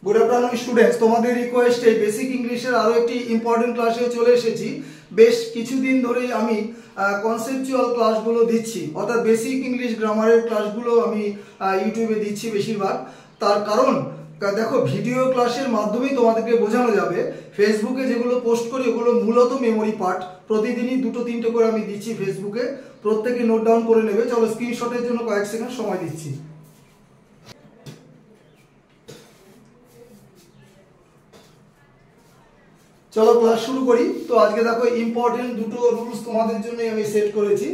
Good afternoon students, তোমাদের রিকোয়েস্টে basic ইংলিশের আরও একটি ইম্পর্টেন্ট ক্লাসে চলে এসেছি। বেশ কিছুদিন ধরেই আমি কনসেপচুয়াল ক্লাসগুলো দিচ্ছি, অর্থাৎ বেসিক ইংলিশ গ্রামারের ক্লাসগুলো আমি ইউটিউবে দিচ্ছি বেশিরভাগ। তার কারণ দেখো, ভিডিও ক্লাসের মাধ্যমেই তোমাদেরকে বোঝানো যাবে। ফেসবুকে যেগুলো পোস্ট করি ওগুলো মূলত মেমোরি পার্ট, প্রতিদিনই 2-3টে করে আমি দিচ্ছি ফেসবুকে, প্রত্যেকে নোট ডাউন করে নেবে। চলো স্ক্রিনশটের জন্য কয়েক সেকেন্ড সময় দিচ্ছি। চলো ক্লাস শুরু করি। তো আজকে দেখো ইম্পর্টেন্ট দুটো রুলস তোমাদের জন্য আমি সেট করেছি,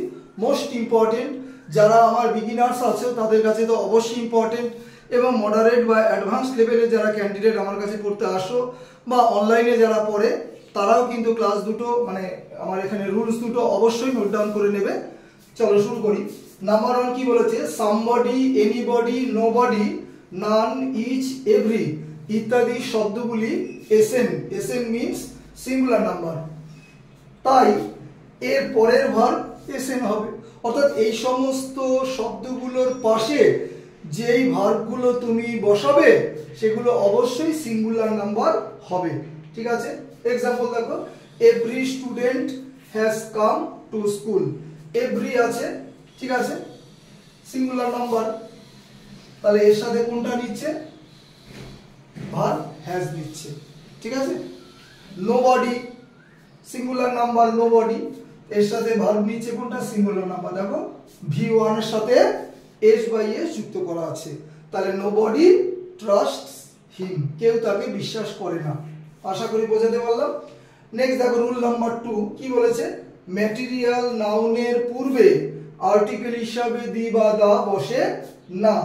মোস্ট ইম্পর্টেন্ট। যারা আমার বিগিনার্স আছে তাদের কাছে তো অবশ্যই ইম্পর্টেন্ট, এবং মডারেট বা অ্যাডভান্স লেভেলে যারা ক্যান্ডিডেট আমার কাছে পড়তে আসো বা অনলাইনে যারা পড়ে তারাও কিন্তু ক্লাস দুটো মানে আমার এখানে রুলস দুটো অবশ্যই নোট ডাউন করে নেবে। চলো শুরু করি। নাম্বার 1 কি বলেছে? Somebody, anybody, nobody, none, each, every ইত্যাদি শব্দগুলি SN, SN means singular number, তাই এর পরের ভার্ব এসএন হবে। অর্থাৎ এই সমস্ত শব্দগুলোর পাশে যেই ভার্বগুলো তুমি বসাবে সেগুলো অবশ্যই সিঙ্গুলার নাম্বার হবে, ঠিক আছে? এক্সাম্পল দেখো, every student has come to school. Every আছে, ঠিক আছে, সিঙ্গুলার নাম্বার, তাহলে এর সাথে কোনটা নিচ্ছে? ভার্ব হ্যাজ নিচ্ছে, ঠিক আছে? নোবডি সিঙ্গুলার নাম্বার, নোবডি, এর সাথে ভার্ব নিচ্ছে কোনটা? Singular number. দেখো V1 এর সাথে S বাই S যুক্ত করা আছে, তাহলে নোবডি ট্রাস্টস হিম, কেউ তাকে বিশ্বাস করে না। আশা করি বোঝাতে পারলাম। নেক্সট দেখো রুল নাম্বার 2 কি বলেছে? ম্যাটেরিয়াল নাউনের পূর্বে আর্টিকেল হিসাবে দি বা দা বসে না।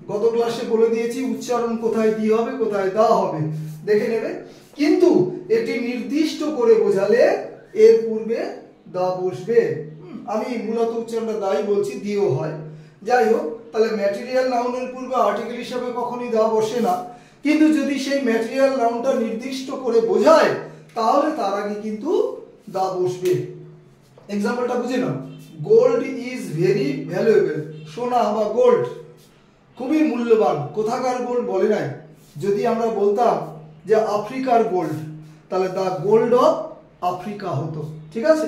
গত ক্লাসে বলে দিয়েছি উচ্চারণ কোথায় দি হবে কোথায় দা হবে, দেখে নেবে। কিন্তু এটি নির্দিষ্ট করে বোঝালে এর পূর্বে দা বসবে। আমি মূলত উচ্চারণটা দাই বলছি, দিও হয়। যাই হোক, তাহলে ম্যাটেরিয়াল নাউনের পূর্বে আর্টিকেল হিসাবে কখনই দা বসে না, কিন্তু যদি সেই ম্যাটেরিয়াল নাউনটা নির্দিষ্ট করে বোঝায় তাহলে তার আগে কিন্তু দা বসবে। এক্সাম্পলটা বুঝে নাও। Gold is very valuable. সোনা বা গোল্ড খুবই মূল্যবান। কোথাকার গোল্ড বলে নাই। যদি আমরা বলতাম যে আফ্রিকার গোল্ড, তাহলে দ্য গোল্ড অফ আফ্রিকা হতো, ঠিক আছে?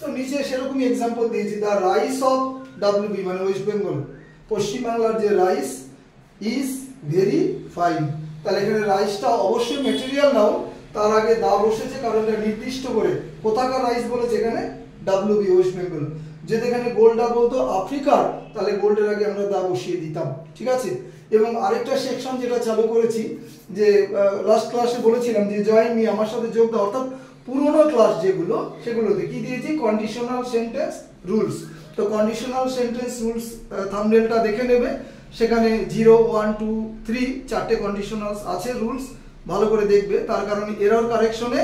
তো নিচে সেরকমই এক্সাম্পল দিয়েছি। দ্য রাইস অফ WB মানে ওয়েস্ট বেঙ্গল, পশ্চিমবাংলার যে রাইস ইজ ভেরি ফাইন। তাহলে এখানে রাইসটা অবশ্যই ম্যাটেরিয়াল নাও, তার আগে দা বসেছে কারণ এটা নির্দিষ্ট করে কোথাকার রাইস বলেছে, এখানে WB ওয়েস্ট বেঙ্গল। যদি এখানে গোল্ডটা বলতো আফ্রিকার, তাহলে গোল্ডের আগে আমরা দা বসিয়ে দিতাম, ঠিক আছে? এবং আরেকটা সেকশন যেটা চালু করেছি, যে লাস্ট ক্লাসে বলেছিলাম যে জয়েন মি, আমার সাথে যোগ দাও, অর্থাৎ পুরোনো ক্লাস যেগুলো সেগুলোতে কি দিয়েছি? Conditional sentence rules. তো কন্ডিশনাল সেন্টেন্স রুলস থাম্বনেলটা দেখে নেবে, সেখানে 0, 1, 2, 3 চারটে কন্ডিশনালস আছে রুলস, ভালো করে দেখবে। তার কারণে এরর কারেকশনে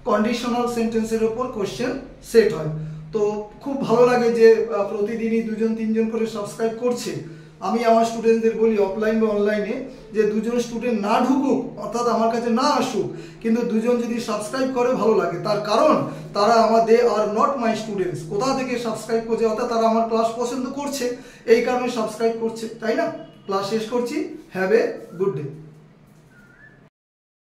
কন্ডিশনাল সেন্টেন্সের উপর কোশ্চেন সেট হয়। তো খুব ভালো লাগে যে প্রতিদিনই 2-3জন করে সাবস্ক্রাইব করছে। আমি আমার স্টুডেন্টদের বলি অফলাইন বা অনলাইনে যে 2জন স্টুডেন্ট না ঢুকুক, অর্থাৎ আমার কাছে না আসুক, কিন্তু 2জন যদি সাবস্ক্রাইব করে ভালো লাগে। তার কারণ তারা দে আর নট মাই স্টুডেন্টস। কোথা থেকে সাবস্ক্রাইব করছে? অর্থাৎ তারা আমার ক্লাস পছন্দ করছে, এই কারণে সাবস্ক্রাইব করছে, তাই না? ক্লাস শেষ করছি। Have a good day.